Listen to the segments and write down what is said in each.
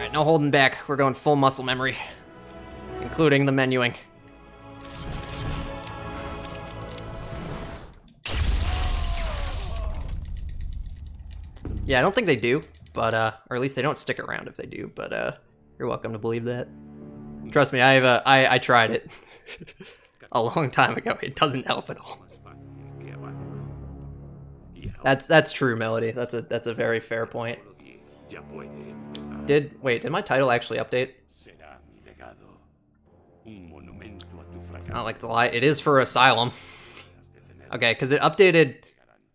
Alright, no holding back. We're going full muscle memory, including the menuing. Yeah, I don't think they do, but, or at least they don't stick around if they do, but, you're welcome to believe that. Trust me, I tried it a long time ago. It doesn't help at all. That's true, Melody. That's a very fair point. Did my title actually update? It's not like it's a lie. It is for Asylum. Okay, because it updated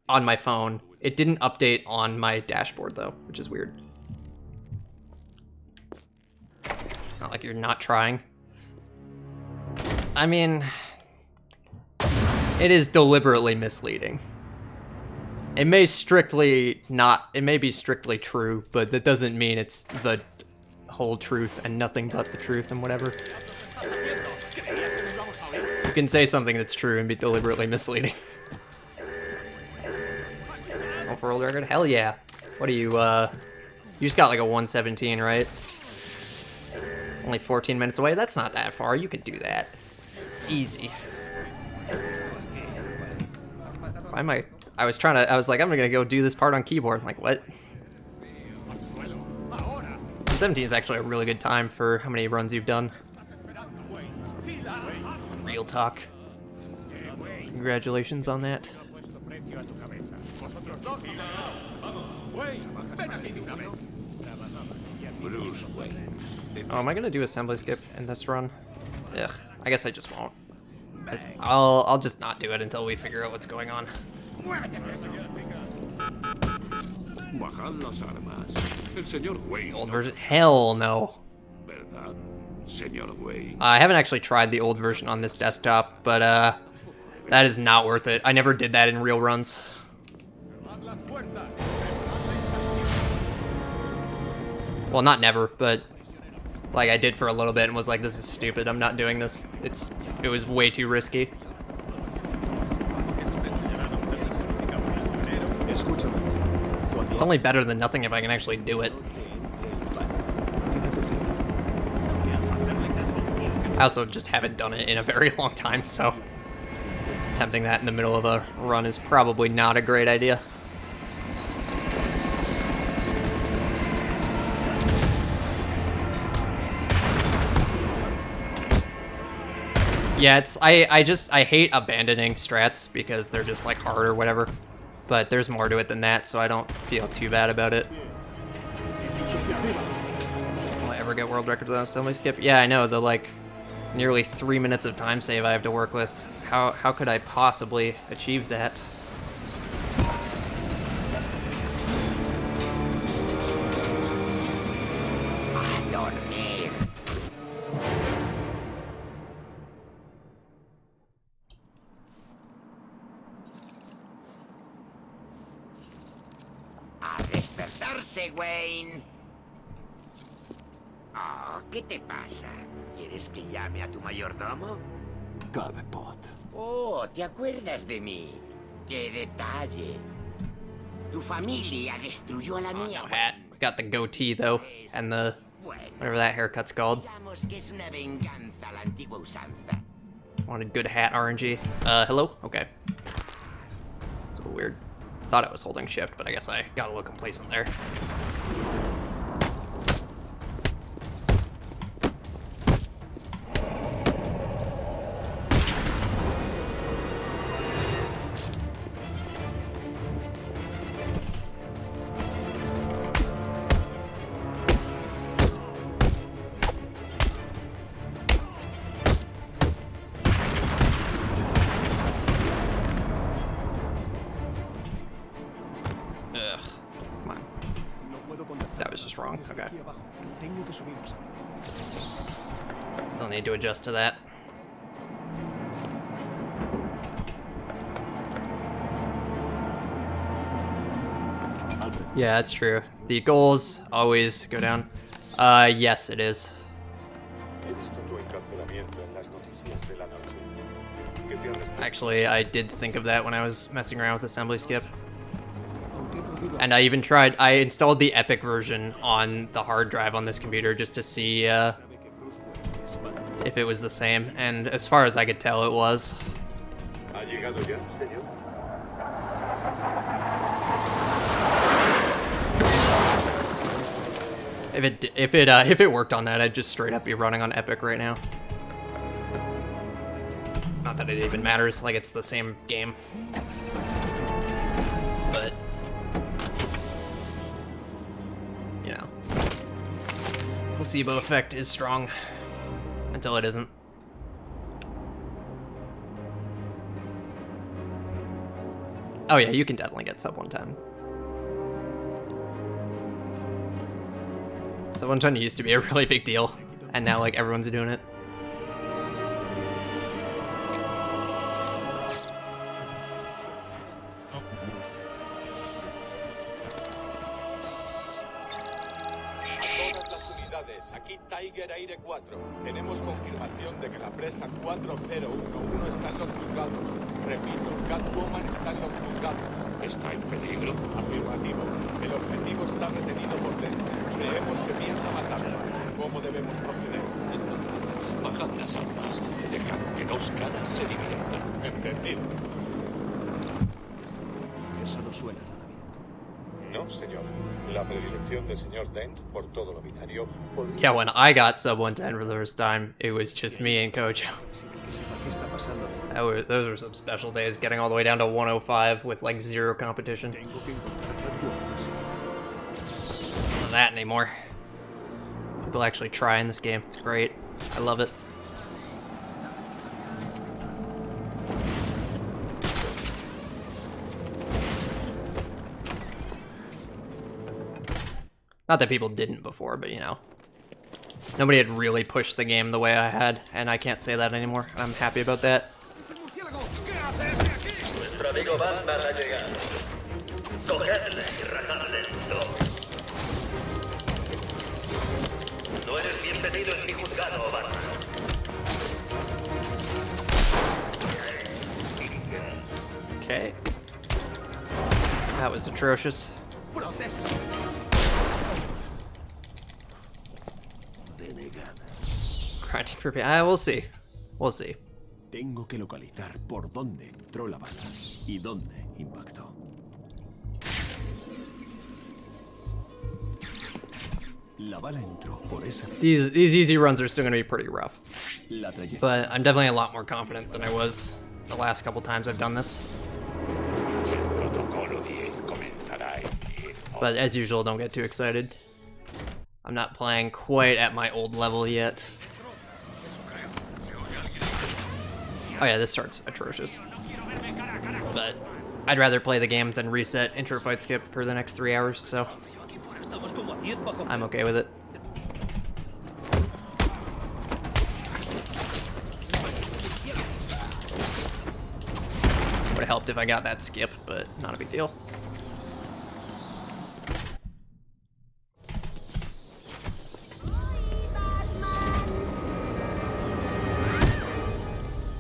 on my phone. It didn't update on my dashboard, though, which is weird. Not like you're not trying. I mean, it is deliberately misleading. It may be strictly true, but that doesn't mean it's the whole truth and nothing but the truth and whatever. You can say something that's true and be deliberately misleading. World record? Hell yeah. What are you, you just got like a 117, right? Only 14 minutes away? That's not that far. You can do that. Easy. Why am I was like, I'm gonna go do this part on keyboard. I'm like, what? 117 is actually a really good time for how many runs you've done. Real talk. Congratulations on that. Oh, am I gonna do assembly skip in this run? Ugh, I guess I just won't. I'll just not do it until we figure out what's going on. Old version? Hell no. I haven't actually tried the old version on this desktop, but that is not worth it. I never did that in real runs. Well, not never, but like I did for a little bit and was like, this is stupid, I'm not doing this. It was way too risky. It's only better than nothing if I can actually do it. I also just haven't done it in a very long time, so attempting that in the middle of a run is probably not a great idea. Yeah, I hate abandoning strats because they're just like hard or whatever. But there's more to it than that, so I don't feel too bad about it. Will I ever get world record without assembly skip? Yeah, I know, the like nearly 3 minutes of time save I have to work with. How could I possibly achieve that? Wayne. Oh, ¿qué te pasa? ¿Quieres que llame a tu mayordomo? Gabepot. Oh, ¿te acuerdas de mí? ¡Qué detalle! Tu familia destruyó a la mía. No hat. We got the goatee though, and the whatever that haircut's called. Que es una venganza a la antigua usanza. Wanted good hat RNG. Hello? Okay. It's a little weird. Thought I was holding shift, but I guess I got a little complacent there. Wrong. Okay. Still need to adjust to that. Yeah, that's true. The goals always go down. Yes, it is. Actually, I did think of that when I was messing around with assembly skip. And I even tried, I installed the Epic version on the hard drive on this computer just to see if it was the same, and as far as I could tell, it was. ¿Ha llegado ya, señor? If it worked on that, I'd just straight up be running on Epic right now. Not that it even matters, like it's the same game. But you know, placebo effect is strong until it isn't. Oh yeah, you can definitely get sub 110. Sub 110 used to be a really big deal, and now like everyone's doing it. Aquí Tiger Aire 4. Tenemos confirmación de que la presa 4011 está en los juzgados. Repito, Catwoman está en los juzgados. ¿Está en peligro? Afirmativo. El objetivo está retenido por dentro. Creemos que piensa matarla. ¿Cómo debemos proceder? Bajad las armas. Dejad que dos caras se diviertan. Entendido. Eso no suena nada bien. No, señor. La predilección del señor Dent por todo lo binario. Yeah, when I got sub 110 for the first time, it was just me and Kojo. Those were some special days, getting all the way down to 105 with like zero competition. Not that anymore. People actually try in this game. It's great. I love it. Not that people didn't before, but you know. Nobody had really pushed the game the way I had, and I can't say that anymore. I'm happy about that. Nuestro amigo Batman ha llegado. Cogedle y rajadle el mundo. No eres bienvenido en mi juzgado, Batman. Okay. That was atrocious. Grinding for we'll see. We'll see. Tengo que localizar por dónde entró la bala y dónde impactó. La bala entró por esa. These easy runs are still going to be pretty rough. La trayectoria. But I'm definitely a lot more confident than I was the last couple times I've done this. But as usual, don't get too excited. I'm not playing quite at my old level yet. Oh yeah, this starts atrocious. But I'd rather play the game than reset intro fight skip for the next 3 hours, so I'm okay with it. Would have helped if I got that skip, but not a big deal.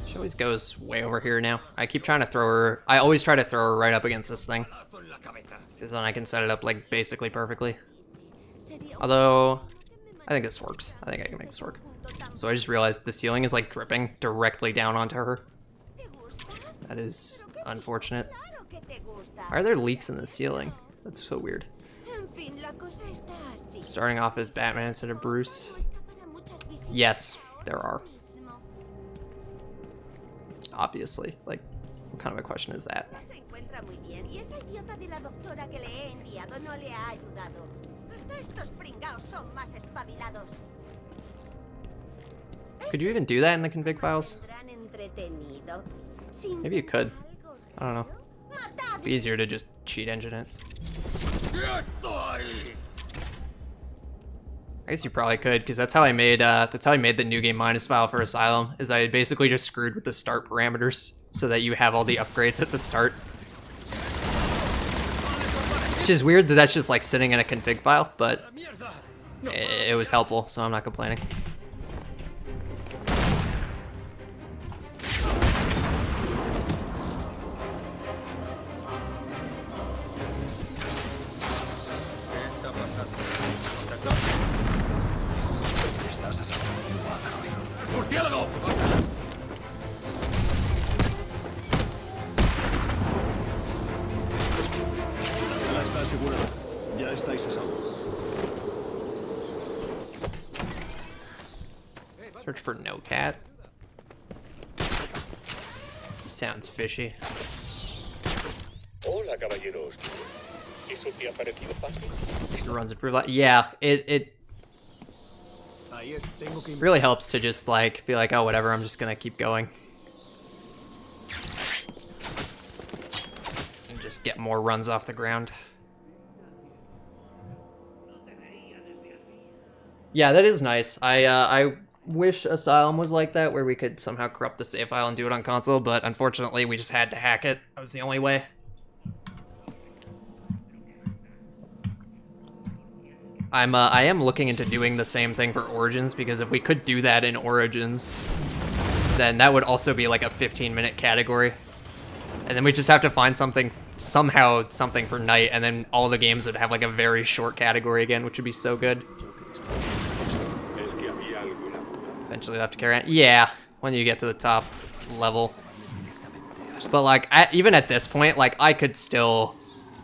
She always goes way over here now. I keep trying to throw her. I always try to throw her right up against this thing, because then I can set it up like basically perfectly. Although I think this works. I think I can make this work. So I just realized the ceiling is like dripping directly down onto her. That is unfortunate. Why are there leaks in the ceiling? That's so weird. Starting off as Batman instead of Bruce. Yes, there are. Obviously. Like, what kind of a question is that? Could you even do that in the config files? Maybe you could. I don't know. It'd be easier to just cheat engine it. I guess you probably could, because that's how I made the new game minus file for Asylum. Is I basically just screwed with the start parameters so that you have all the upgrades at the start. Which is weird that that's just like sitting in a config file, but it was helpful, so I'm not complaining. Ya estáis a salvo. Search for no cat. Sounds fishy. Hola, caballeros. ¿Eso te ha parecido fácil? It runs it pretty yeah, it Ahí es, tengo que... really helps to just like be like, oh whatever, I'm just gonna keep going. And just get more runs off the ground. Yeah, that is nice. I wish Asylum was like that, where we could somehow corrupt the save file and do it on console, but unfortunately we just had to hack it. That was the only way. I am looking into doing the same thing for Origins, because if we could do that in Origins, then that would also be like a 15-minute category. And then we just have to find something, somehow something for night, and then all the games would have like a very short category again, which would be so good. Es que había alguna duda. Eventually, have to carry on. Yeah, when you get to the top level. But like, even at this point, like I could still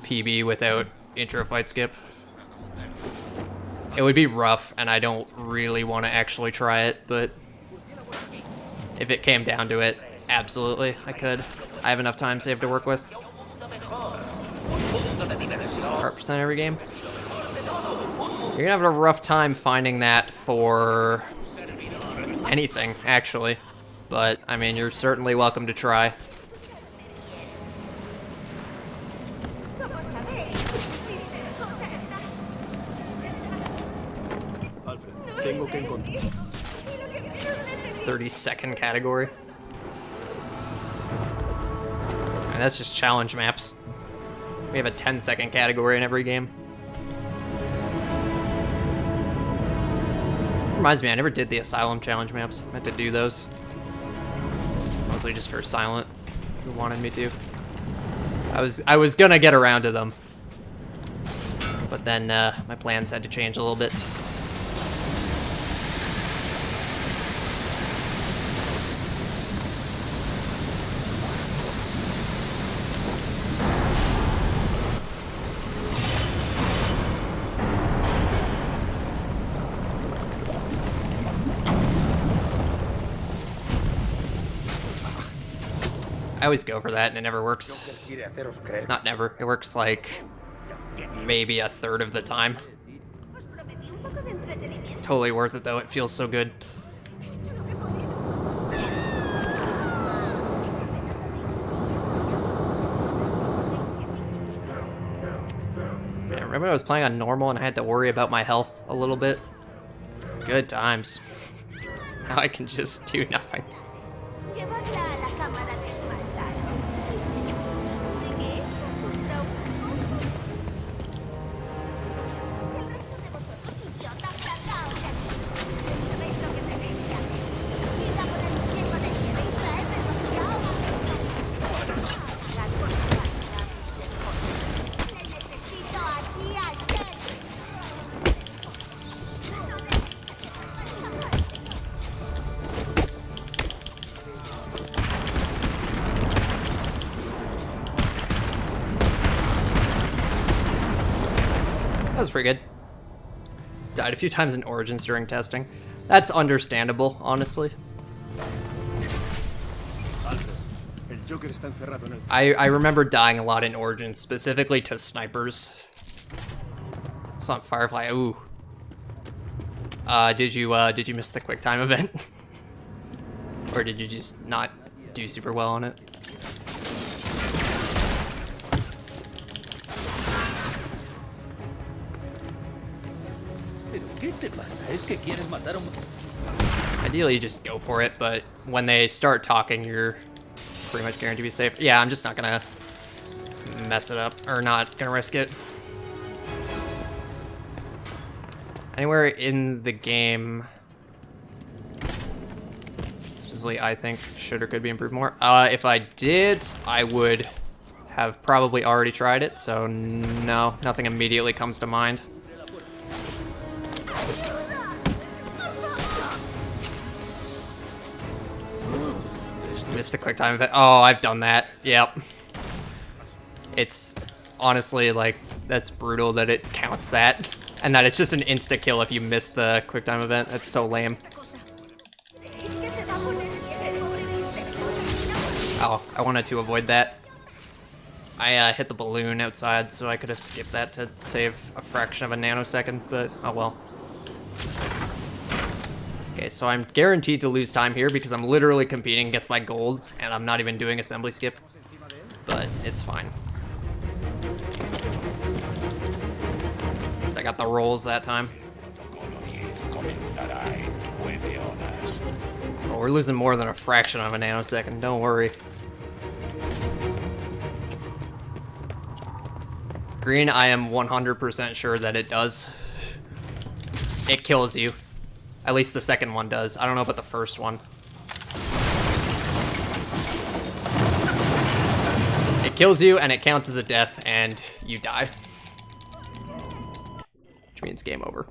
PB without intro fight skip. It would be rough, and I don't really want to actually try it, but if it came down to it, absolutely, I could. I have enough time saved to work with. Heart percent every game. You're gonna have a rough time finding that for anything, actually. But, I mean, you're certainly welcome to try. Alfred, tengo que encontrar... 30-second category. And that's just challenge maps. We have a 10-second category in every game. Reminds me, I never did the Asylum challenge maps. I meant to do those. Mostly just for Silent, who wanted me to. I was gonna get around to them, but then my plans had to change a little bit. I always go for that and it never works. Not never. It works like maybe a third of the time. It's totally worth it though. It feels so good. Man, remember when I was playing on normal and I had to worry about my health a little bit? Good times. Now I can just do nothing. That was pretty good. Died a few times in Origins during testing. That's understandable, honestly. I remember dying a lot in Origins, specifically to snipers. It's on Firefly. Ooh. Did you miss the quick time event? Or did you just not do super well on it? Ideally, you just go for it, but when they start talking, you're pretty much guaranteed to be safe. Yeah, I'm just not gonna mess it up, or not gonna risk it. Anywhere in the game, specifically, I think should or could be improved more. If I did, I would have probably already tried it, so no, nothing immediately comes to mind. Missed the quick time event. Oh, I've done that. Yep. It's honestly, like, that's brutal that it counts that. And that it's just an insta-kill if you miss the quick-time event. That's so lame. Oh, I wanted to avoid that. I hit the balloon outside, so I could have skipped that to save a fraction of a nanosecond, but oh well. Okay, so I'm guaranteed to lose time here because I'm literally competing against my gold, and I'm not even doing assembly skip. But it's fine. At least I got the rolls that time. Oh, we're losing more than a fraction of a nanosecond, don't worry. Green, I am 100% sure that it does. It kills you. At least the second one does. I don't know about the first one. It kills you, and it counts as a death, and you die. Which means game over.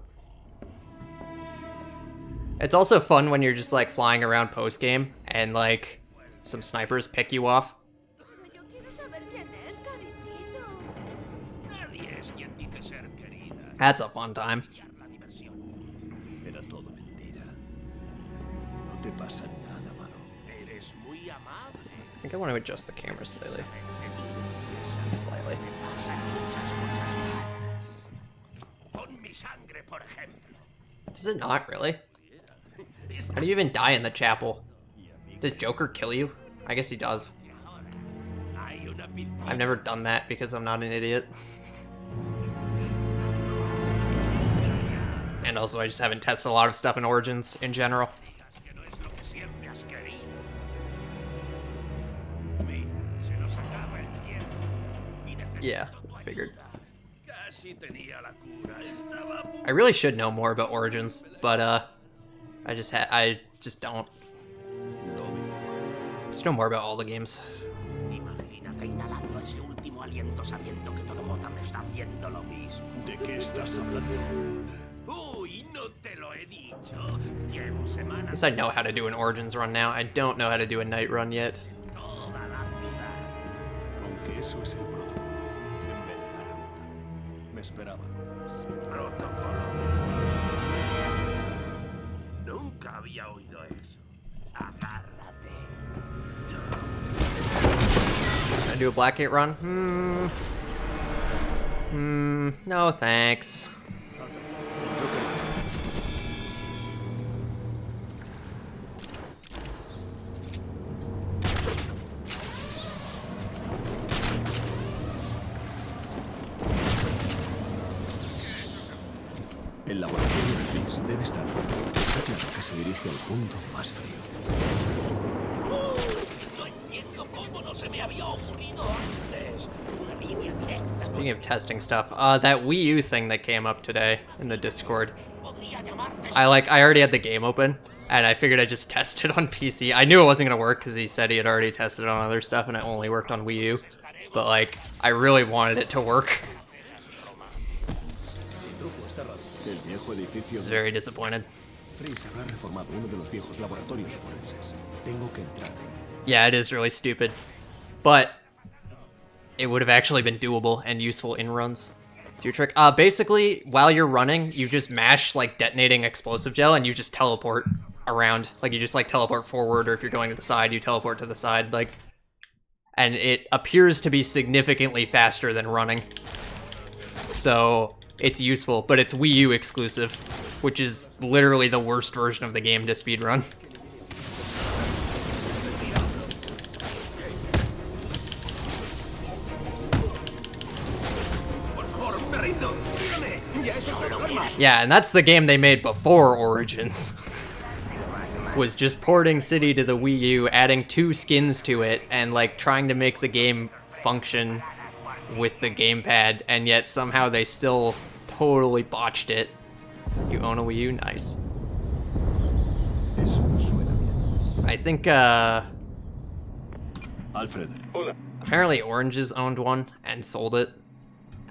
It's also fun when you're just, like, flying around post-game, and, like, some snipers pick you off. That's a fun time. I think I want to adjust the camera slightly. Slightly. Does it not really? How do you even die in the chapel? Does Joker kill you? I guess he does. I've never done that because I'm not an idiot. And also I just haven't tested a lot of stuff in Origins in general. Yeah, figured. I really should know more about Origins, but I just don't. Just know more about all the games. At least I know how to do an Origins run now. I don't know how to do a night run yet. Can I do a Blackgate run? No thanks. El laboratorio de Fliss debe estar. Está claro que se dirige al punto más frío. No entiendo cómo no se me había ocurrido antes. Una línea directa. Speaking of testing stuff, that Wii U thing that came up today in the Discord, I already had the game open, and I figured I'd just test it on PC. I knew it wasn't gonna work because he said he had already tested it on other stuff, and it only worked on Wii U. But like, I really wanted it to work. I was very disappointed. Yeah, it is really stupid, but it would have actually been doable and useful in runs. It's your trick. Basically, while you're running, you just mash like detonating explosive gel, and you just teleport around. Like you just like teleport forward, or if you're going to the side, you teleport to the side. Like, and it appears to be significantly faster than running. So it's useful, but it's Wii U exclusive, which is literally the worst version of the game to speedrun. Yeah, and that's the game they made before Origins. Was just porting City to the Wii U, adding 2 skins to it, and like trying to make the game function with the gamepad, and yet somehow they still totally botched it. You own a Wii U? Nice. I think, Alfred. apparently Oranges owned one and sold it.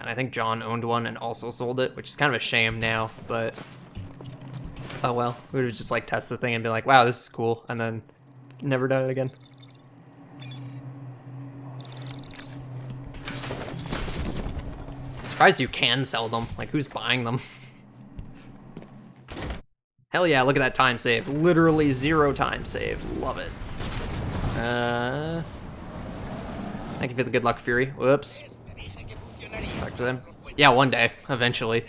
And I think John owned one and also sold it, which is kind of a shame now, but oh well. We would have just like tested the thing and been like, wow, this is cool, and then never done it again. surprised you can sell them. Like, who's buying them? Hell yeah, look at that time save. Literally 0 time save. Love it. Thank you for the good luck, Fury. Whoops. Back to them. Yeah, one day, eventually.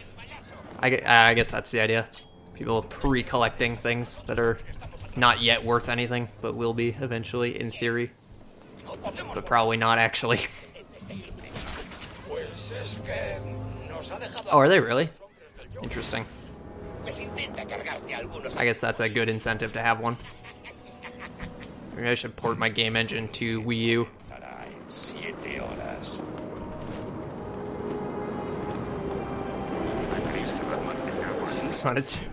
I guess that's the idea. People pre-collecting things that are not yet worth anything, but will be eventually, in theory. But probably not, actually. Oh, are they really? Interesting. I guess that's a good incentive to have one. Maybe I should port my game engine to Wii U. Just wanted to...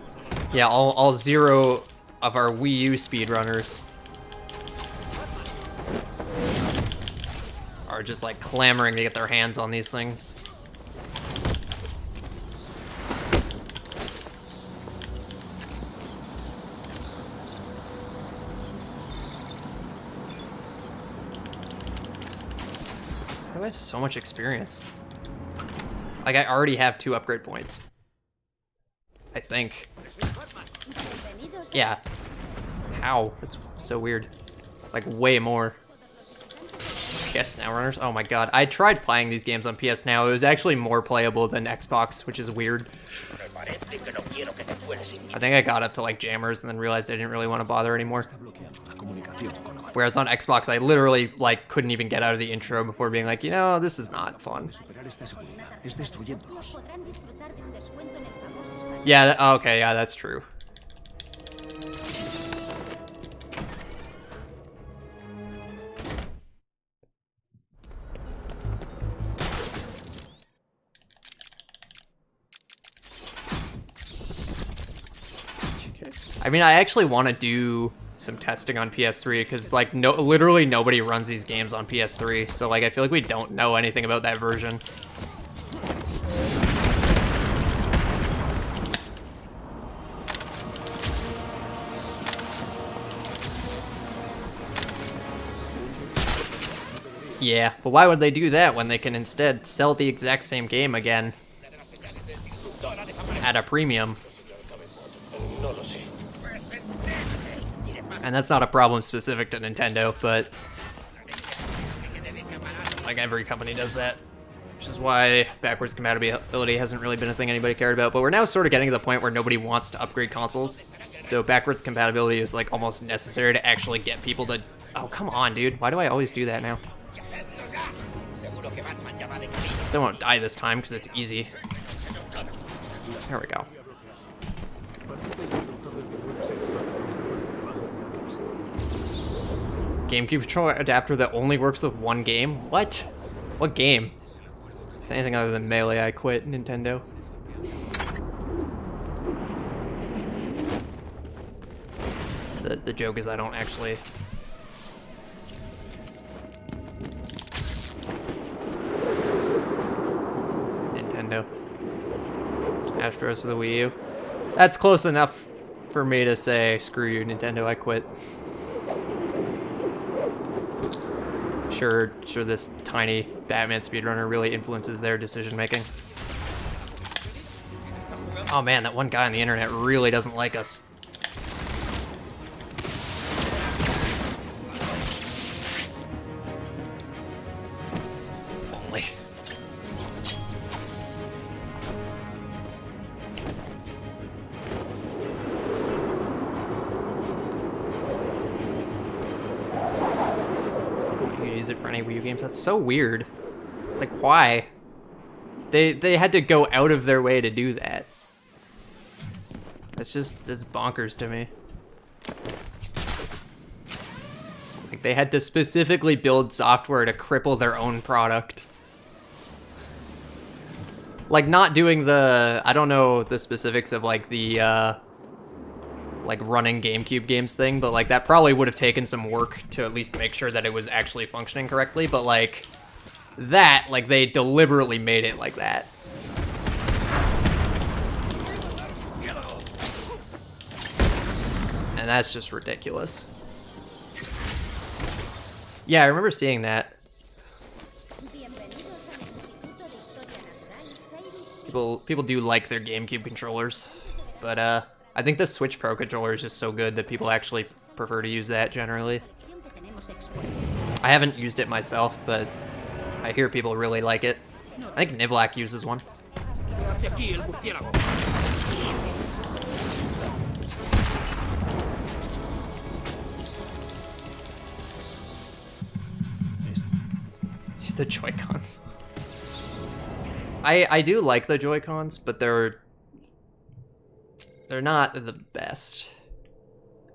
Yeah, all 0 of our Wii U speedrunners are just like clamoring to get their hands on these things. I have so much experience. Like, I already have 2 upgrade points. I think. Yeah. How? That's so weird. Like, way more. PS Now runners? Oh my god. I tried playing these games on PS Now. It was actually more playable than Xbox, which is weird. I think I got up to, like, jammers and then realized I didn't really want to bother anymore. Whereas on Xbox, I literally, like, couldn't even get out of the intro before being like, you know, this is not fun. Yeah, okay, yeah, that's true. I mean, I actually want to do some testing on PS3 because, like, literally nobody runs these games on PS3. So, like, I feel like we don't know anything about that version. Yeah, but why would they do that when they can instead sell the exact same game again at a premium? And that's not a problem specific to Nintendo, but like every company does that, which is why backwards compatibility hasn't really been a thing anybody cared about. But we're now sort of getting to the point where nobody wants to upgrade consoles, so backwards compatibility is like almost necessary to actually get people to... Oh, come on, dude. Why do I always do that now? Still won't die this time because it's easy. There we go. GameCube controller adapter that only works with one game? What? What game? If it's anything other than Melee, I quit Nintendo. The joke is I don't actually... Nintendo. Smash Bros. For the Wii U. That's close enough for me to say, screw you, Nintendo, I quit. Sure, this tiny Batman speedrunner really influences their decision-making. Oh man, that one guy on the internet really doesn't like us. Only. It for any Wii U games. That's so weird. Like, why? They had to go out of their way to do that. That's bonkers to me. Like, they had to specifically build software to cripple their own product. Like, not doing the... I don't know the specifics of, like, the, like, running GameCube games thing, but, like, that probably would have taken some work to at least make sure that it was actually functioning correctly, but, like, that, like, they deliberately made it like that. And that's just ridiculous. Yeah, I remember seeing that. People do like their GameCube controllers, but I think the Switch Pro controller is just so good that people actually prefer to use that generally. I haven't used it myself, but I hear people really like it. I think Nivlak uses one. Use the Joy-Cons. I do like the Joy-Cons, but they're not the best.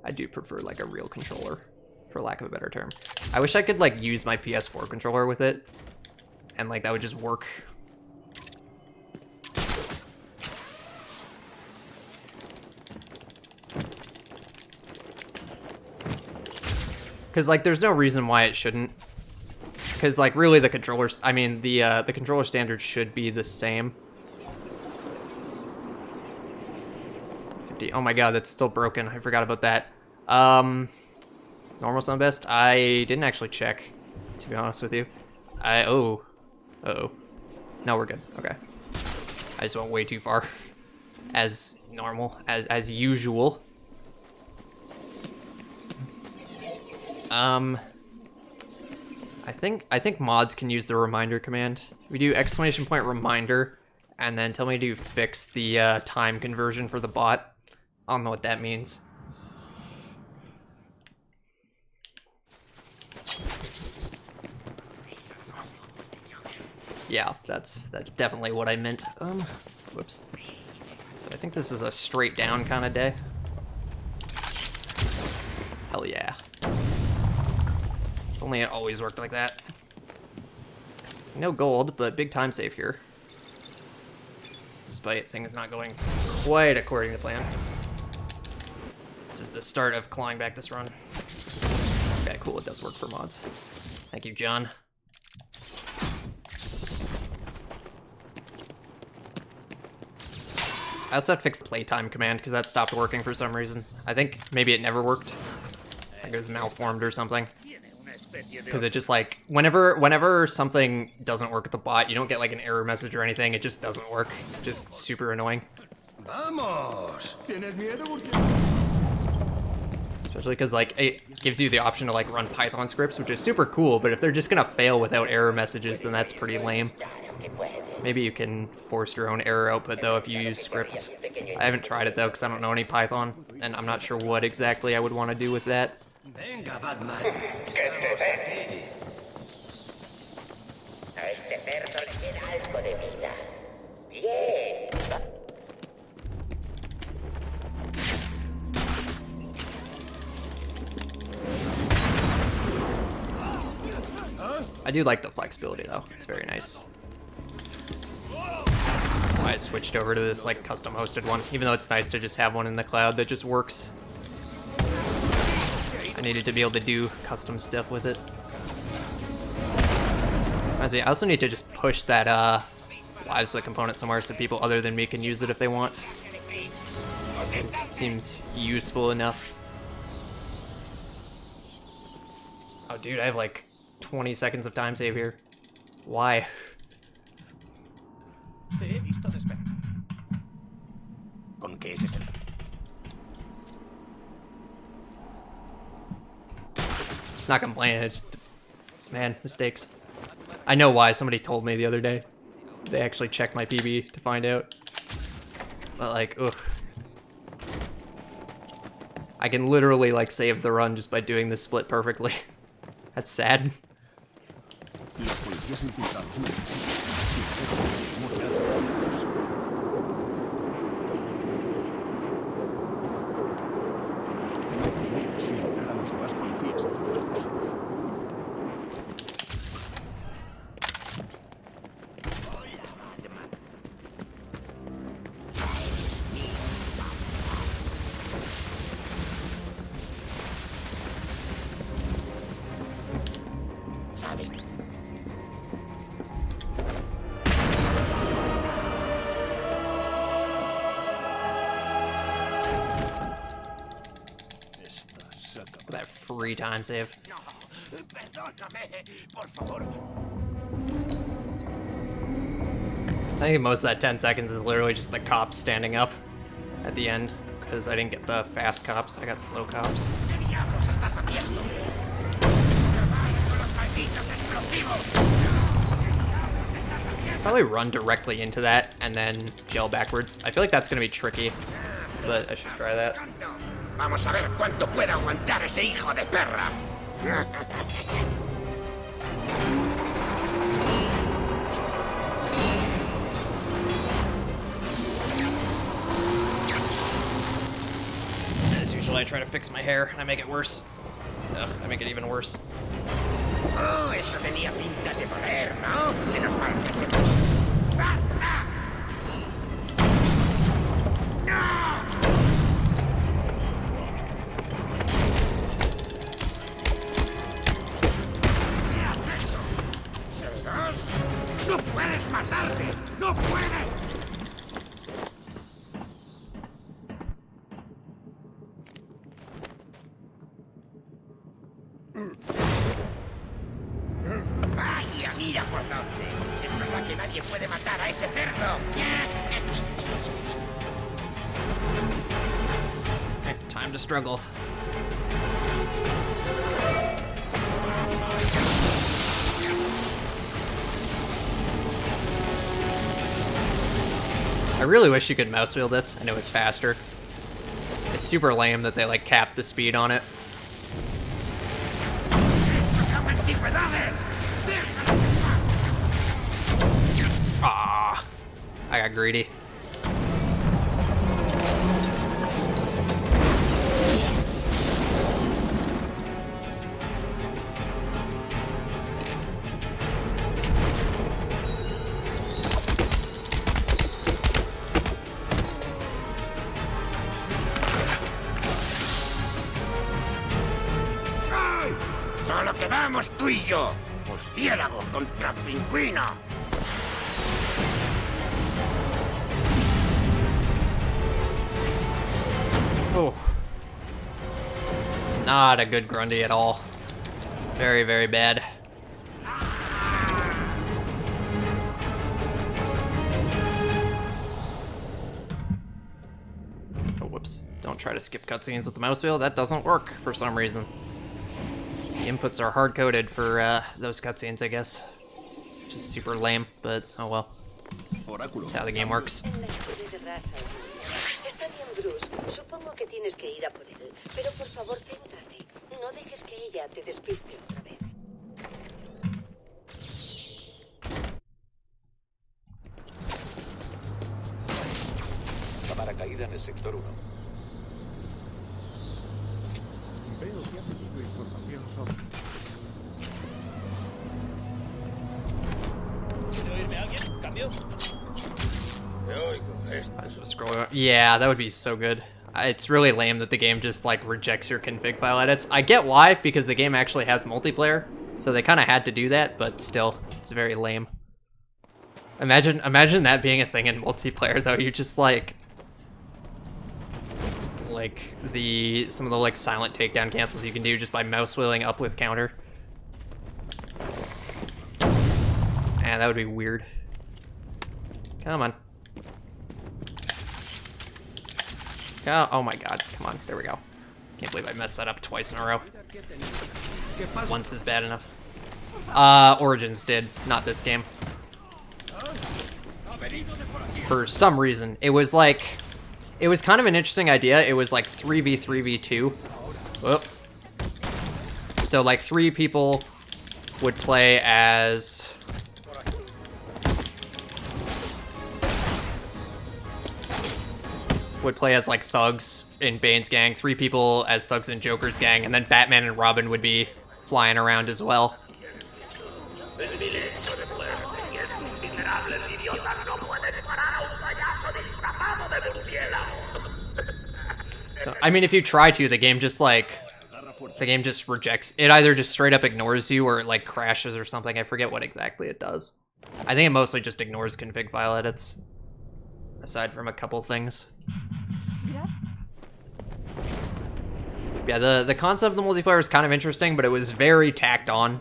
I do prefer like a real controller, for lack of a better term. I wish I could like use my PS4 controller with it, and like that would just work. Because like there's no reason why it shouldn't. Because like really the controllers, I mean the controller standards should be the same. Oh my god, that's still broken. I forgot about that. Normal sound best? I didn't actually check, to be honest with you. Uh-oh. No, we're good. Okay. I just went way too far. As normal, as usual. I think mods can use the reminder command. We do !reminder, and then tell me to fix the time conversion for the bot. I don't know what that means. Yeah, that's definitely what I meant. Whoops. So I think this is a straight down kind of day. Hell yeah. If only it always worked like that. No gold, but big time save here. Despite things not going quite according to plan. This is the start of clawing back this run. Okay, cool, it does work for mods. Thank you, John. I also have to fix the playtime command because that stopped working for some reason. I think maybe it never worked. I think it was malformed or something. Because it just like, whenever something doesn't work with the bot, you don't get like an error message or anything, it just doesn't work. Just super annoying. Vamos. ¿Tienes miedo? Especially because like it gives you the option to like run Python scripts, which is super cool, but if they're just gonna fail without error messages, then that's pretty lame. Maybe you can force your own error output though if you use scripts. I haven't tried it though because I don't know any Python, and I'm not sure what exactly I would want to do with that. Venga, Batman. A este perro le queda algo de vida. Bien. I do like the flexibility though, it's very nice. That's why I switched over to this like custom hosted one, even though it's nice to just have one in the cloud that just works. I needed to be able to do custom stuff with it. Reminds me, I also need to just push that live split component somewhere so people other than me can use it if they want. It seems useful enough. Oh dude, I have like 20 seconds of time save here. Why? Te he visto despegar. ¿Con qué es ese? Not complaining, it's just, man, mistakes. I know why, somebody told me the other day. They actually checked my PB to find out. But like, ugh. I can literally like save the run just by doing this split perfectly. That's sad. Los policías infiltrados me persiguen. Sin lograr a los demás policías infiltrados. ¿Sabes? That free time save. No, perdóname, por favor. think most of that 10 seconds is literally just the cops standing up at the end, because I didn't get the fast cops, I got slow cops. ¿Qué diablos estás haciendo? Con los malditos explosivos. Probably run directly into that and then gel backwards. I feel like that's gonna be tricky, but I should try that. Vamos a ver cuánto puede aguantar ese hijo de perra. As usual, I try to fix my hair and I make it worse. Ugh, I make it even worse. Oh, eso tenía pinta de poder, ¿no? Menos mal que se... ¡Basta! ¡No! ¿Qué has hecho? ¿Serás? ¡No puedes matarte! ¡No puedes! Vaya, mira por dónde. Es verdad que nadie puede matar a ese cerdo. Time to struggle. I really wish you could mouse wheel this and it was faster. It's super lame that they like cap the speed on it. Ah, I got greedy. Solo quedamos tú y yo. Murciélago contra pingüino. Oh. Not a good Grundy at all. Very, very bad. Oh, whoops. Don't try to skip cutscenes with the mouse wheel. That doesn't work for some reason. The inputs are hard-coded for those cutscenes, I guess. Which is super lame, but oh well. That's how the game works. Está bien, Bruce. Supongo que tienes que ir a por él. Pero por favor, céntrate. No dejes que ella te despiste otra vez. La paracaída en el sector 1. Veo que ha pedido información sobre... ¿Puede oírme alguien? ¿Cambio? Te oigo. So scroll. Yeah, that would be so good. It's really lame that the game just like rejects your config file edits. I get why, because the game actually has multiplayer, so they kind of had to do that, but still, it's very lame. Imagine that being a thing in multiplayer though. You just like some of the like silent takedown cancels you can do just by mouse wheeling up with counter. Man, that would be weird. Come on. Oh my god, come on, there we go. Can't believe I messed that up twice in a row. Once is bad enough. Origins did, not this game. For some reason, it was kind of an interesting idea. It was like 3v3v2. Whoop. So like 3 people would play as... like thugs in Bane's gang, 3 people as thugs in Joker's gang, and then Batman and Robin would be flying around as well. So, I mean, if you try to, the game just rejects. It either just straight up ignores you or it like crashes or something. I forget what exactly it does. I think it mostly just ignores config file edits, aside from a couple things. Yeah, the concept of the multiplayer is kind of interesting, but it was very tacked on.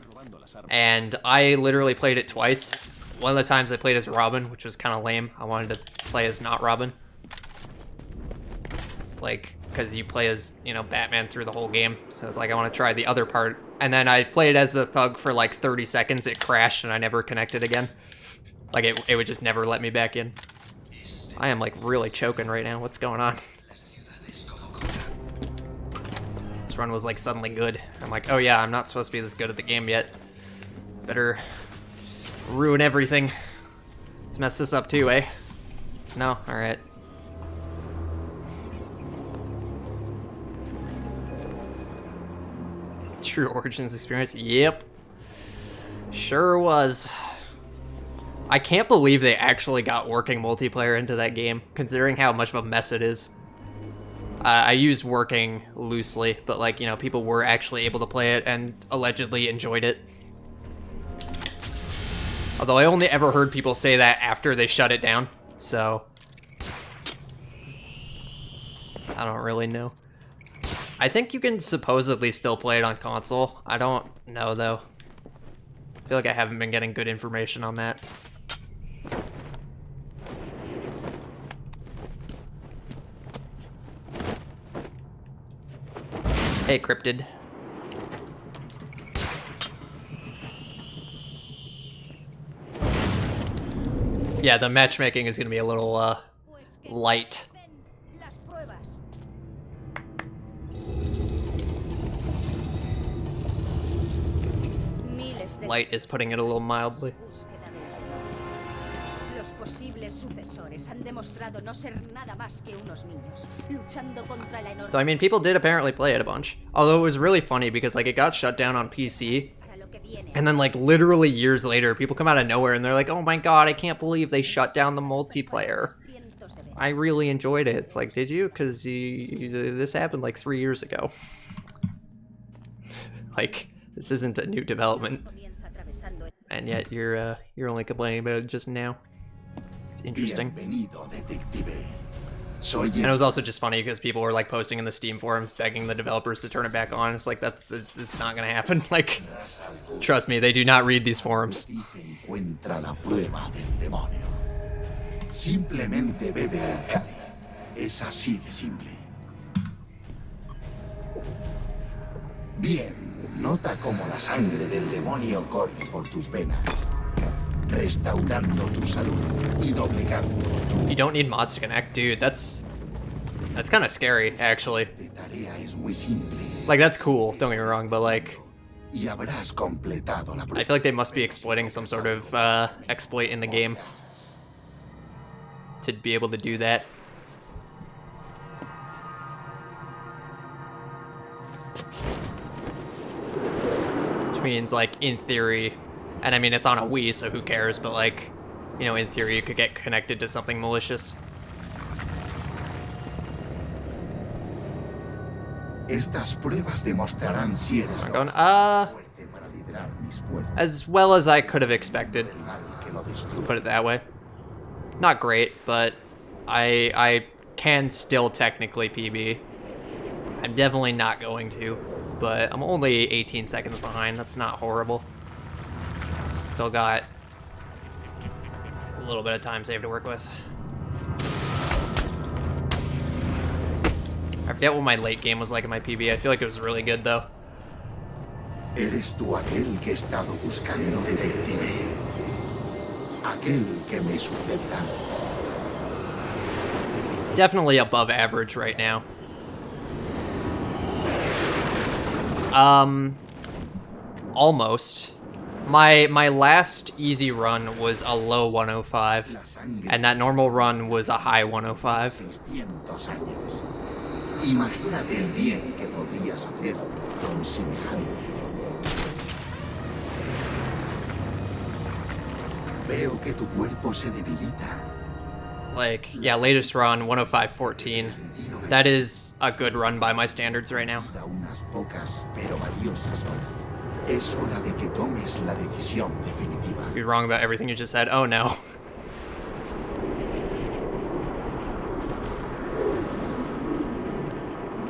And I literally played it twice, one of the times I played as Robin, which was kind of lame. I wanted to play as not Robin. Like, because you play as, you know, Batman through the whole game. So it's like, I want to try the other part. And then I played as a thug for like 30 seconds. It crashed and I never connected again. Like, it would just never let me back in. I am like really choking right now. What's going on? This run was like suddenly good. I'm like, oh yeah, I'm not supposed to be this good at the game yet. Better ruin everything. Let's mess this up too, eh? No? Alright. True Origins experience? Yep. Sure was. I can't believe they actually got working multiplayer into that game, considering how much of a mess it is. I use working loosely, but like, you know, people were actually able to play it and allegedly enjoyed it. Although I only ever heard people say that after they shut it down, so I don't really know. I think you can supposedly still play it on console. I don't know, though. I feel like I haven't been getting good information on that. Hey, Cryptid. Yeah, the matchmaking is gonna be a little, light. Light is putting it a little mildly. Los posibles sucesores han demostrado no ser nada más que unos niños, luchando contra la enorme. So, I mean, people did apparently play it a bunch. Although it was really funny because, like, it got shut down on PC. And then, like, literally years later, people come out of nowhere and they're like, oh my god, I can't believe they shut down the multiplayer. I really enjoyed it. It's like, did you? Because this happened, like, 3 years ago. Like, this isn't a new development. And yet, you're only complaining about it just now. It's interesting. And it was also just funny because people were like posting in the Steam forums begging the developers to turn it back on. It's like, it's not gonna happen. Like, trust me, they do not read these forums. Simplemente bebe el cáliz. Es así de simple. Bien, nota cómo la sangre del demonio corre por tus venas, restaurando tu salud y doblegando tu... You don't need mods to connect, dude. That's kind of scary, actually. Like, that's cool, don't get me wrong, but like, I feel like they must be exploiting some sort of exploit in the game to be able to do that. Which means, like, in theory, and I mean, it's on a Wii, so who cares, but like, you know, in theory, you could get connected to something malicious. Estas pruebas demostrarán si eres I'm going, fuerte para liderar mis fuerzas. as well as I could have expected. Let's put it that way. Not great, but I can still technically PB. I'm definitely not going to, but I'm only 18 seconds behind. That's not horrible. Still got a little bit of time saved to work with. I forget what my late game was like in my PB. I feel like it was really good, though. Eres tú aquel que he estado buscando, detective. Aquel que me sucederá. Definitely above average right now. Almost. My last easy run was a low 105, and that normal run was a high 105. 600 años. Imagínate el bien que podrías hacer con semejante. Veo que tu cuerpo se debilita. Like, yeah, latest run, 105.14. That is a good run by my standards right now. Unas pocas pero valiosas horas. Es hora de que tomes la decisión definitiva. You're wrong about everything you just said. Oh no.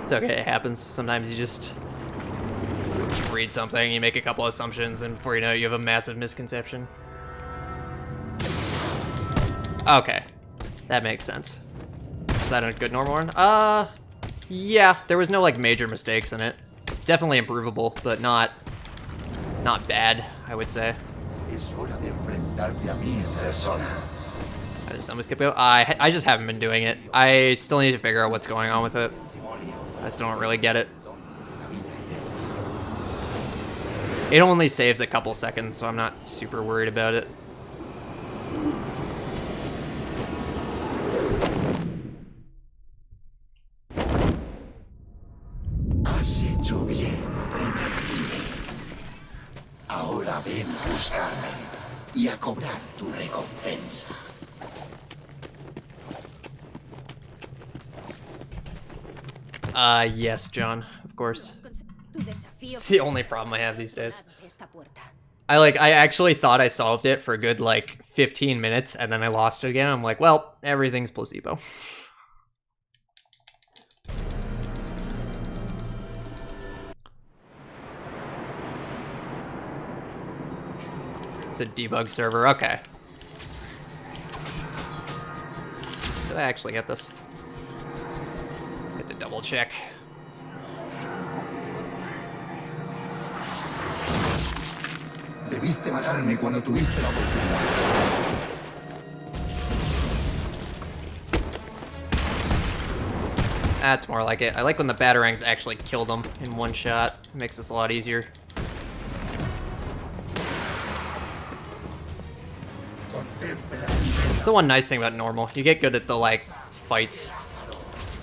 It's okay, it happens. Sometimes you just read something, you make a couple assumptions, and before you know it, you have a massive misconception. Okay. That makes sense. Is that a good normal run? Yeah, there was no like major mistakes in it. Definitely improvable, but not bad, I would say. Es hora de enfrentarte a mí en persona. How does someone skip go? I just haven't been doing it. I still need to figure out what's going on with it. I still don't really get it. It only saves a couple seconds, so I'm not super worried about it. Has hecho bien, detective. Ahora ven a buscarme y a cobrar tu recompensa. Yes, John, of course. Tu desafío It's the only problem I have these days. esta puerta. I actually thought I solved it for a good, like, 15 minutes, and then I lost it again. I'm like, well, everything's placebo. It's a debug server, okay. Did I actually get this? Get to double check. Debiste matarme cuando tuviste la oportunidad. That's more like it. I like when the batarangs actually kill them in one shot. It makes this a lot easier. It's the one nice thing about normal. You get good at the, like, fights.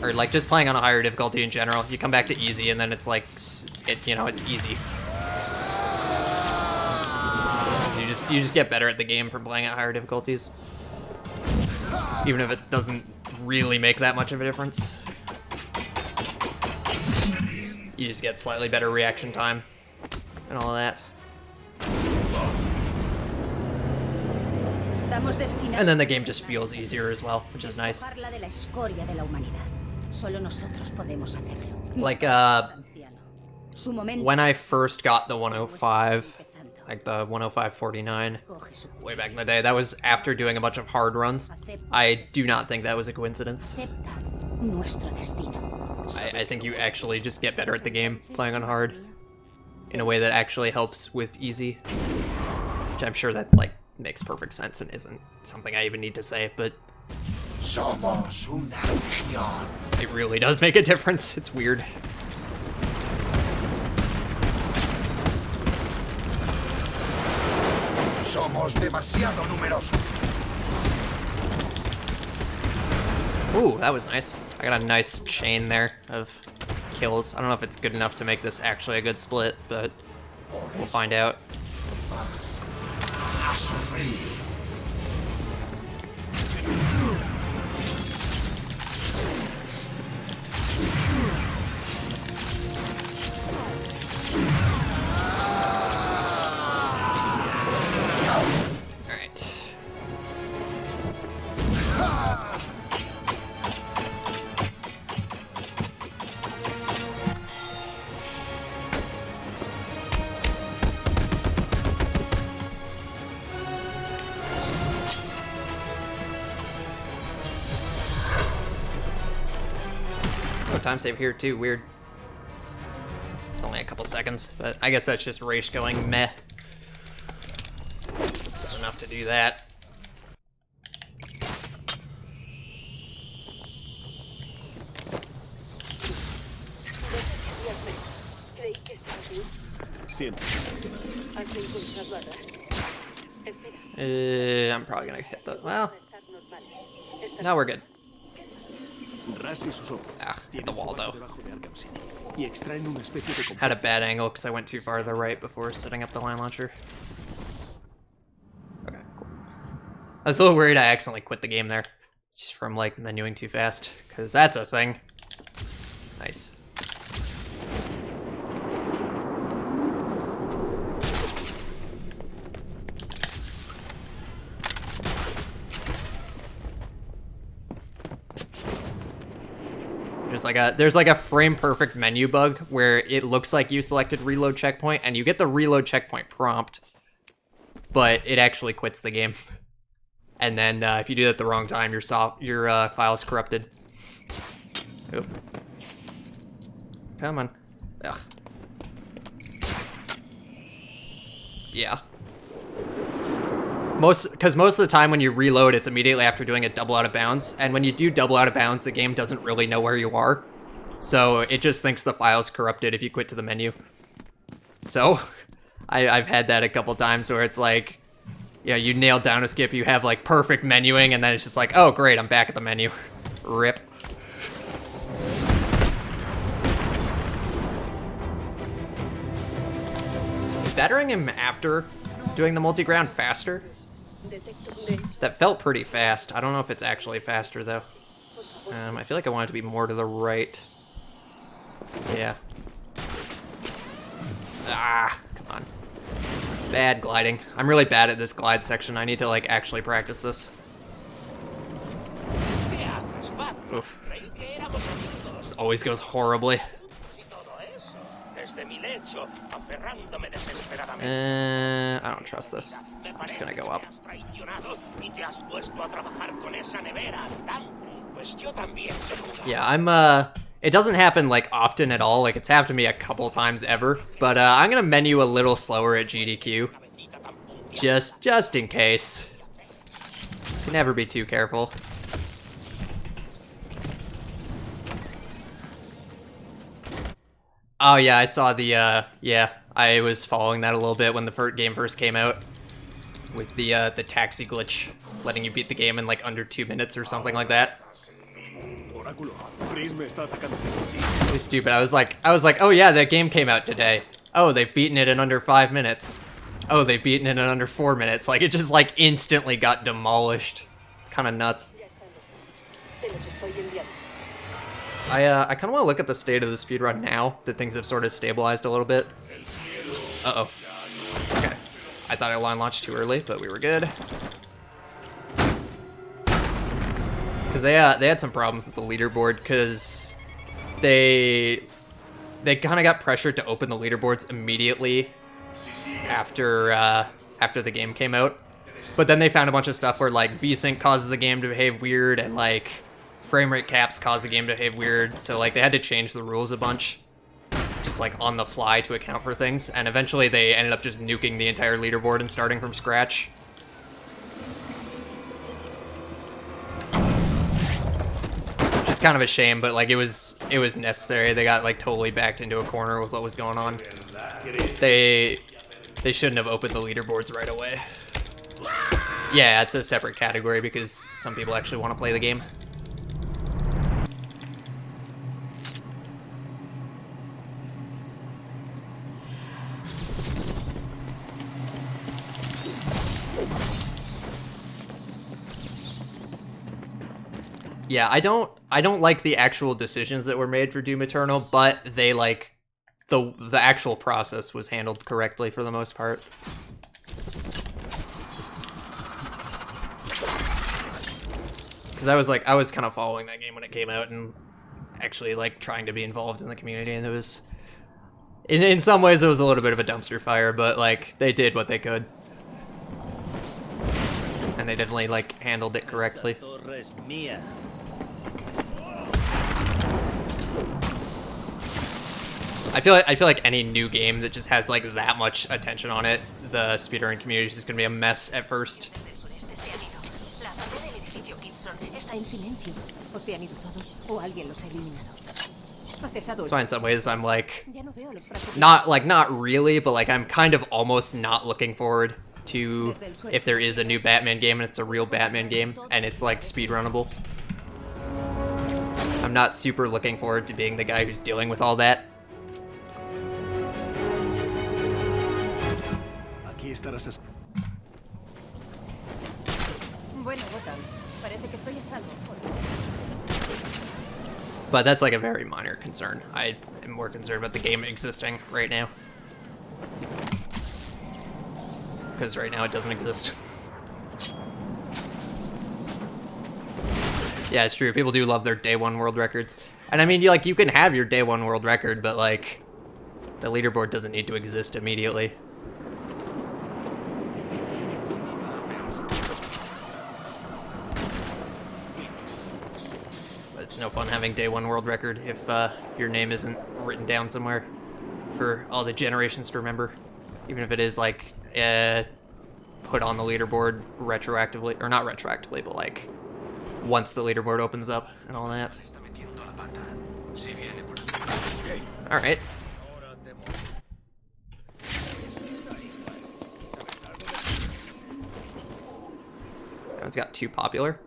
Or, like, just playing on a higher difficulty in general. You come back to easy, and then it's, like, you know, it's easy. You just get better at the game from playing at higher difficulties. Even if it doesn't really make that much of a difference. You just get slightly better reaction time and all that. Estamos destinados And then the game just feels easier as well, which is nice. a de la escoria de la humanidad. Solo nosotros podemos hacerlo. Like, Anciano. Su momento when I first got the 105, like the 105.49, coge su way back in the day, that was after doing a bunch of hard runs. I do not think that was a coincidence. acepta nuestro destino. I think you actually just get better at the game playing on hard in a way that actually helps with easy. Which I'm sure that, like, makes perfect sense and isn't something I even need to say, but Somos una legión. it really does make a difference. It's weird. Somos demasiado numerosos. Ooh, that was nice. I got a nice chain there of kills. I don't know if it's good enough to make this actually a good split, but we'll find out. A sufrir. Alright. Oh, time save here too, weird. It's only a couple seconds, but I guess that's just Raish going meh. That's enough to do that. Creí que estabas bien. Siento. ¿Has encontrado a Ras? Espera, I'm probably gonna hit the, well, estar normal. Estás no, we're good. Ras y sus hombres Ah, hit tienen the su wall, base though. debajo de Arkham City y extraen una especie de Had a compuesto. bad angle because I went too far to the right before setting up the line launcher. Okay, cool. I was a little worried I accidentally quit the game there. Just from, like, menuing too fast, because that's a thing. Nice. There's like a frame perfect menu bug where it looks like you selected reload checkpoint and you get the reload checkpoint prompt, but it actually quits the game. And then if you do that at the wrong time, your file's corrupted. Oop. Come on. Ugh. Yeah. Because most of the time when you reload, it's immediately after doing a double out of bounds. And when you do double out of bounds, the game doesn't really know where you are. So it just thinks the file's corrupted if you quit to the menu. So I've had that a couple times where it's like, yeah, you nailed down a skip, you have like perfect menuing, and then it's just like, oh great, I'm back at the menu. Rip. Is battering him after doing the multi-ground faster? That felt pretty fast. I don't know if it's actually faster though. I feel like I want it to be more to the right. Yeah. Ah, come on. Bad gliding. I'm really bad at this glide section. I need to like actually practice this. Oof. This always goes horribly. I don't trust this. I'm just gonna go up. Yeah, it doesn't happen like often at all. Like it's happened to me a couple times ever. But I'm gonna menu a little slower at GDQ. Just in case. Can never be too careful. Oh yeah, I saw the yeah, I was following that a little bit when the game first came out. With the taxi glitch, letting you beat the game in like under 2 minutes or something like that. It was stupid. I was like, oh yeah, that game came out today. Oh, they've beaten it in under 5 minutes. Oh, they've beaten it in under 4 minutes. Like it just like instantly got demolished. It's kind of nuts. I kind of want to look at the state of the speedrun now that things have sort of stabilized a little bit. Uh-oh. Okay. I thought I line launched too early, but we were good. Because they had some problems with the leaderboard, because they kind of got pressured to open the leaderboards immediately after the game came out. But then they found a bunch of stuff where like VSync causes the game to behave weird, and like frame rate caps cause the game to behave weird. So like they had to change the rules a bunch, just like on the fly to account for things. And eventually they ended up just nuking the entire leaderboard and starting from scratch. Which is kind of a shame, but like it was necessary. They got like totally backed into a corner with what was going on. They shouldn't have opened the leaderboards right away. Yeah, it's a separate category because some people actually want to play the game. Yeah, I don't like the actual decisions that were made for Doom Eternal, but they like the actual process was handled correctly for the most part. Because I was kind of following that game when it came out and actually like trying to be involved in the community, and it was in some ways it was a little bit of a dumpster fire, but like they did what they could. And they definitely like handled it correctly. I feel like any new game that just has like that much attention on it, the speedrun community is just gonna be a mess at first. That's why in some ways I'm like not really, but like I'm kind of almost not looking forward to if there is a new Batman game and it's a real Batman game and it's like speedrunnable. I'm not super looking forward to being the guy who's dealing with all that. But that's like a very minor concern. I am more concerned about the game existing right now. Because right now it doesn't exist. Yeah, it's true. People do love their day one world records. And I mean, you can have your day one world record, but like the leaderboard doesn't need to exist immediately. it's no fun having day 1 world record if your name isn't written down somewhere for all the generations to remember. Even if it is like put on the leaderboard retroactively, or not retroactively, but like once the leaderboard opens up and all that. Alright. That one's got too popular.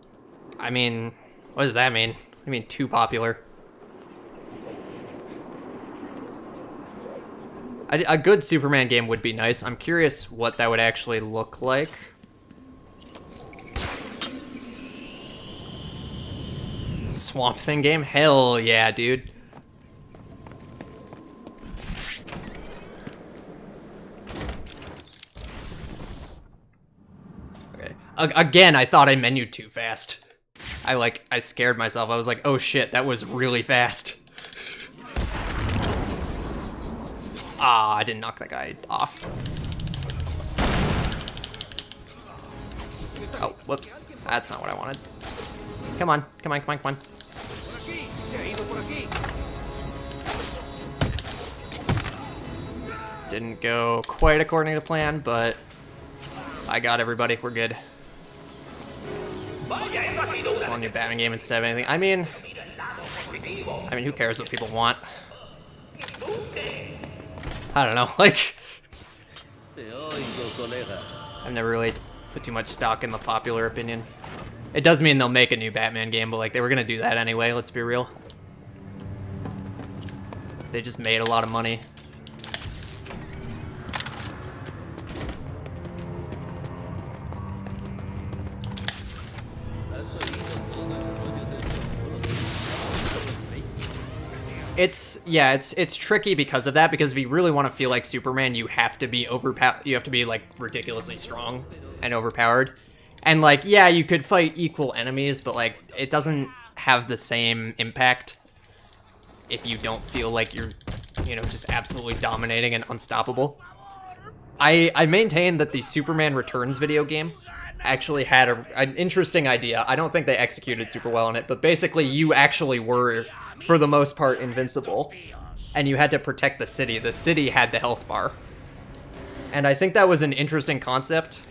I mean, what does that mean? What do you mean too popular? A good Superman game would be nice. I'm curious what that would actually look like. Swamp Thing game? Hell yeah, dude. Okay. Again, I thought I menued too fast. I scared myself. I was like, oh shit, that was really fast. Ah, I didn't knock that guy off. Oh, whoops. That's not what I wanted. Come on, come on, come on, come on. This didn't go quite according to plan, but I got everybody. We're good. Well, new Batman game instead of anything. I mean, who cares what people want? I don't know, like, I've never really put too much stock in the popular opinion. It does mean they'll make a new Batman game, but like, they were gonna do that anyway, let's be real. They just made a lot of money. It's tricky because of that, because if you really want to feel like Superman, you have to be like ridiculously strong and overpowered. And like, yeah, you could fight equal enemies, but like, it doesn't have the same impact if you don't feel like you're, you know, just absolutely dominating and unstoppable. I maintain that the Superman Returns video game actually had an interesting idea. I don't think they executed super well on it, but basically you actually were, for the most part, invincible, and you had to protect the city. The city had the health bar. And I think that was an interesting concept.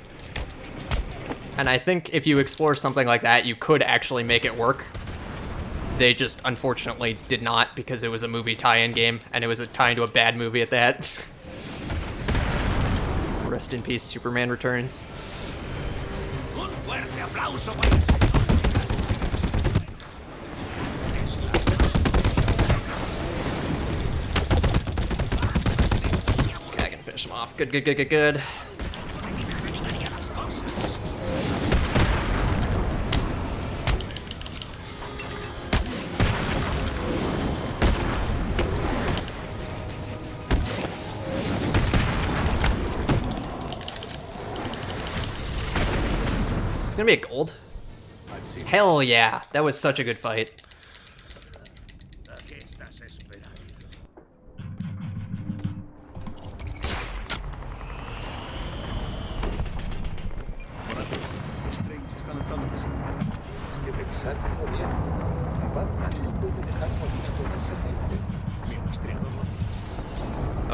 And I think if you explore something like that, you could actually make it work. They just, unfortunately, did not, because it was a movie tie-in game, and it was a tie-in to a bad movie at that. Rest in peace, Superman Returns. Okay, I can finish him off. Good, good, good, good, good. It's gonna be a gold. Hell yeah, that was such a good fight.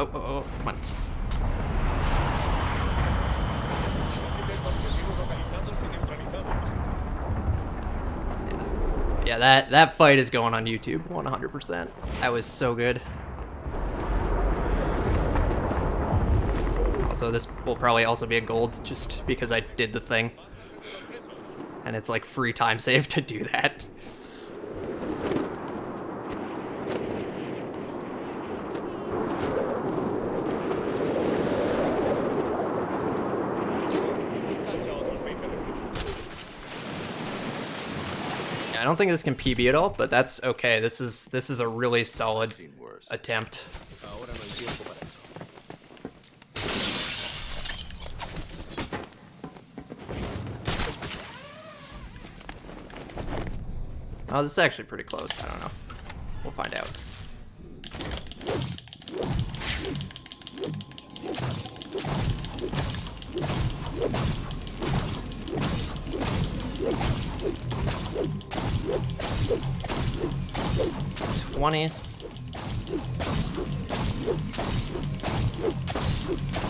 Oh, come on. Yeah, that fight is going on YouTube 100%. That was so good. Also, this will probably also be a gold just because I did the thing. And it's like free time save to do that. I don't think this can PB at all, but that's okay. This is a really solid attempt. Oh, this is actually pretty close. I don't know. We'll find out. 20.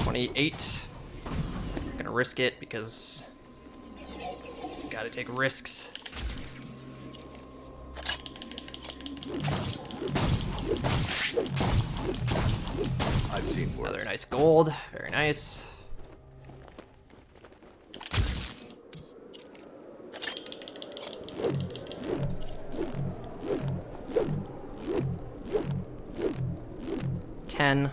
28. I'm gonna risk it because you gotta take risks. I've seen worse. Another nice gold. Very nice. $10.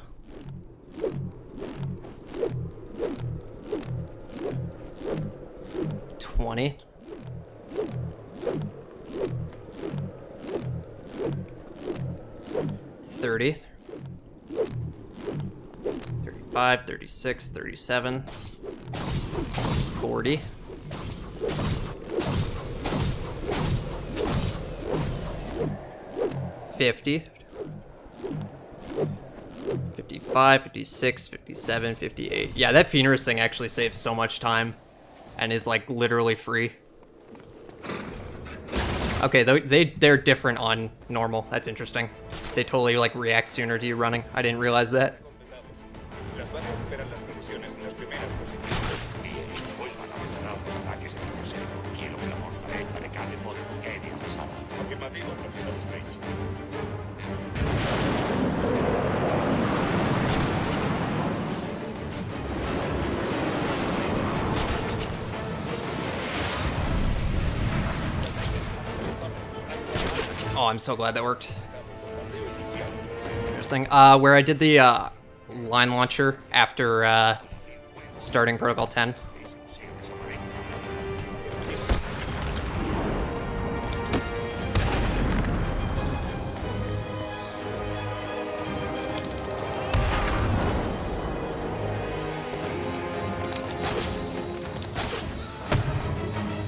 $20. $30. 35, 36, 37, 40, 50, 55, 56, 57, 58. Yeah, that Fenris thing actually saves so much time and is like literally free. Okay, they're different on normal. That's interesting. They totally like react sooner to you running. I didn't realize that. Las bases esperan las provisiones en las primeras posiciones. Bien, vuelvan a abandonar los ataques en el crucero. Quiero que la fortaleza de California quede arrasada. Afirmativo, Capitán Strange. Oh, I'm so glad that worked. Interesting. Where I did the line launcher after starting Protocol 10.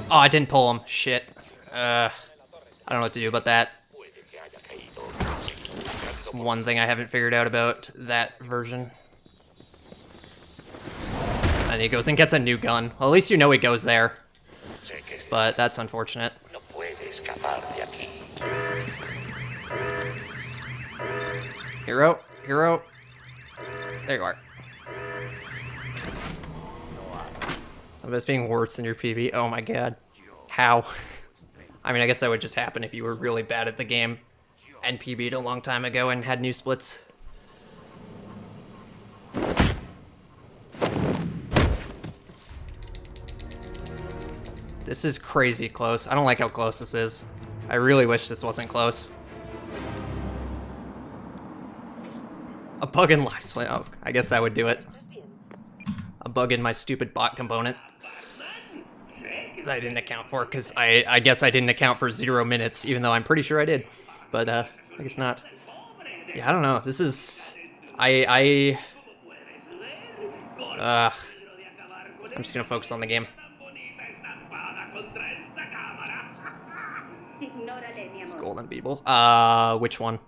Oh, I didn't pull him. Shit. I don't know what to do about that. That's one thing I haven't figured out about that version. And he goes and gets a new gun. Well, at least you know he goes there. But that's unfortunate. Hero, hero. There you are. Some of it's being worse than your PB. Oh my god. How? I mean, I guess that would just happen if you were really bad at the game and PB'd a long time ago and had new splits. This is crazy close. I don't like how close this is. I really wish this wasn't close. A bug in live split. Oh, I guess that would do it. A bug in my stupid bot component that I didn't account for, because I guess I didn't account for 0 minutes, even though I'm pretty sure I did. But I guess not. Yeah, I don't know. This is I'm just gonna focus on the game. It's gold unbeatable. Which one?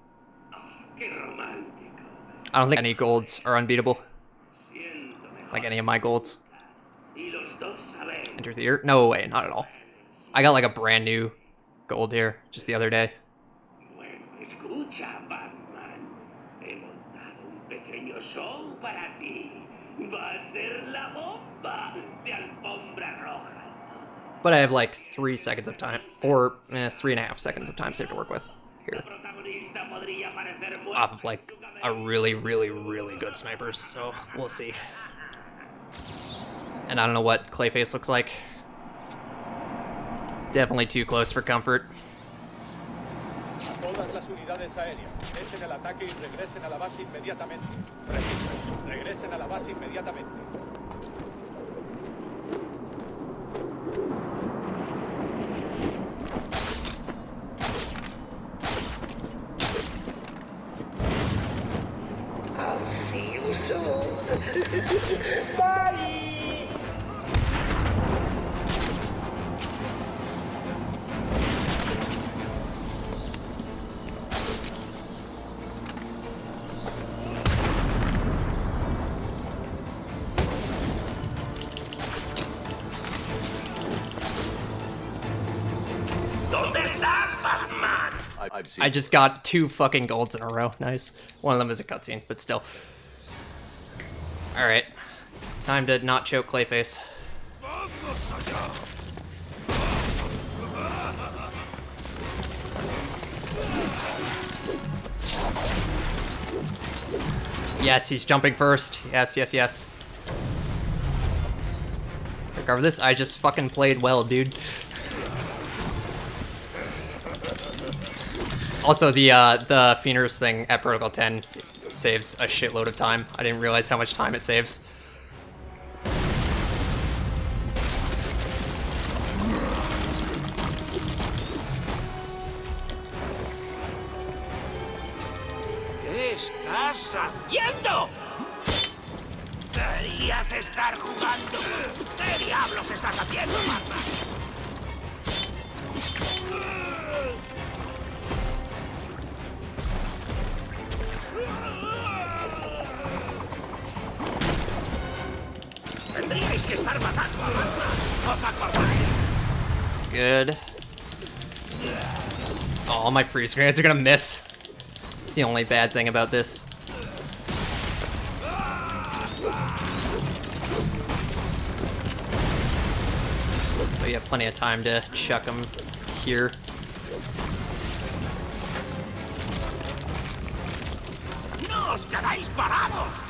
I don't think any golds are unbeatable. Like any of my golds. Enter theater? No way, not at all. I got like a brand new gold here just the other day. But I have like 3 seconds of time, 3.5 seconds of time saved to work with here. Off of like a really, really, really good snipers, so we'll see. And I don't know what Clayface looks like. It's definitely too close for comfort. Todas las unidades aéreas, echen el ataque y regresen a la base inmediatamente. Repito, regresen a la base inmediatamente. I'll see you soon. Bye! I've I just got 2 fucking golds in a row. Nice. One of them is a cutscene, but still. Alright. Time to not choke Clayface. Yes, he's jumping first. Yes, yes, yes. Recover this. I just fucking played well, dude. Also, the Fienders thing at Protocol 10 saves a shitload of time. I didn't realize how much time it saves. ¿Qué estás haciendo? Deberías estar jugando. ¿Qué diablos estás haciendo, Batman? Tendríais que estar matando a Batman. ¿Os acordáis? It's good. Oh, all my freeze grenades are gonna miss. It's the only bad thing about this. But you have plenty of time to chuck them here. ¡No os quedáis parados!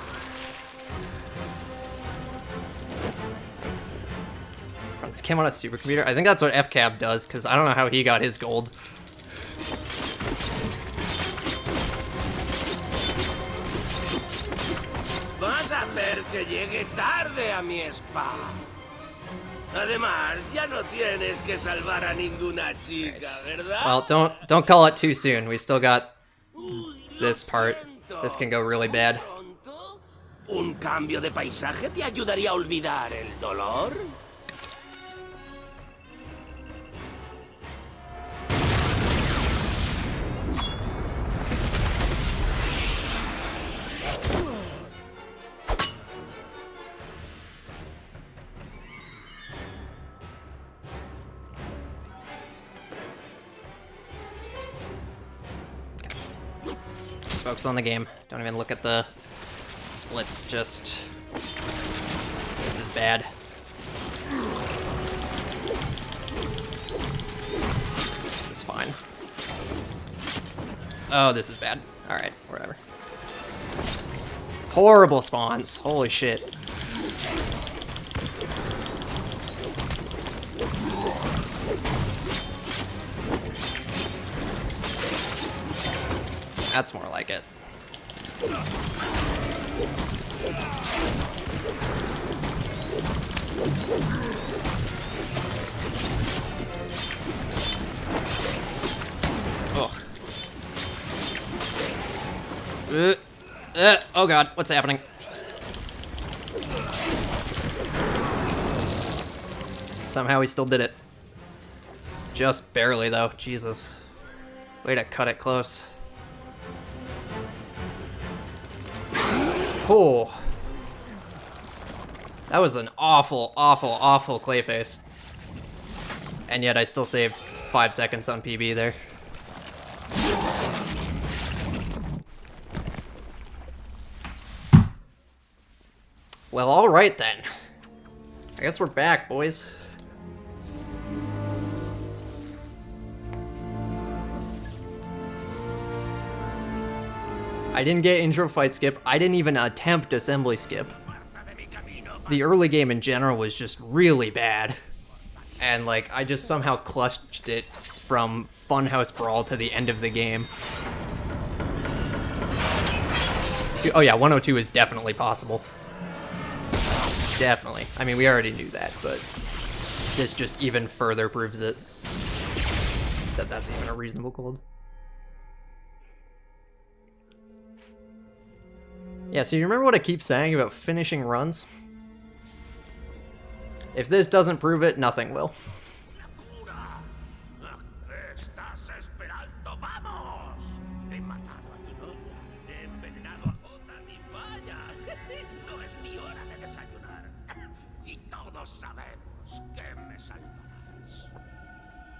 This came on a supercomputer. I think that's what FCAB does, because I don't know how he got his gold. Vas a hacer que llegue tarde a mi spa. Además, ya no tienes que salvar a ninguna chica, ¿verdad? Well, don't call it too soon. We still got this part. This can go really bad. ¿Un cambio de paisaje te ayudaría a olvidar el dolor? Just focus on the game. Don't even look at the splits, just... This is bad. This is fine. Oh, this is bad. Alright, whatever. Horrible spawns. Holy shit. That's more like it. Oh god, what's happening? Somehow he still did it. Just barely though, Jesus. Way to cut it close. Oh. That was an awful, awful, awful Clayface. And yet I still saved 5 seconds on PB there. Well, alright then. I guess we're back, boys. I didn't get intro fight skip. I didn't even attempt assembly skip. The early game in general was just really bad. And like, I just somehow clutched it from Funhouse Brawl to the end of the game. Oh yeah, 102 is definitely possible. Definitely. I mean, we already knew that, but this just even further proves it. That that's even a reasonable gold. Yeah, so you remember what I keep saying about finishing runs? If this doesn't prove it, nothing will.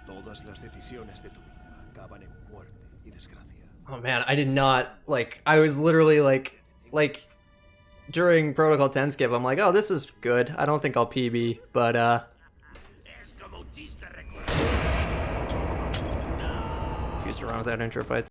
Todas las decisiones de tu vida, Oh man, I did not, like, I was literally like, during Protocol 10 skip, I'm like, oh, this is good. I don't think I'll PB, but, used to run without intro fights.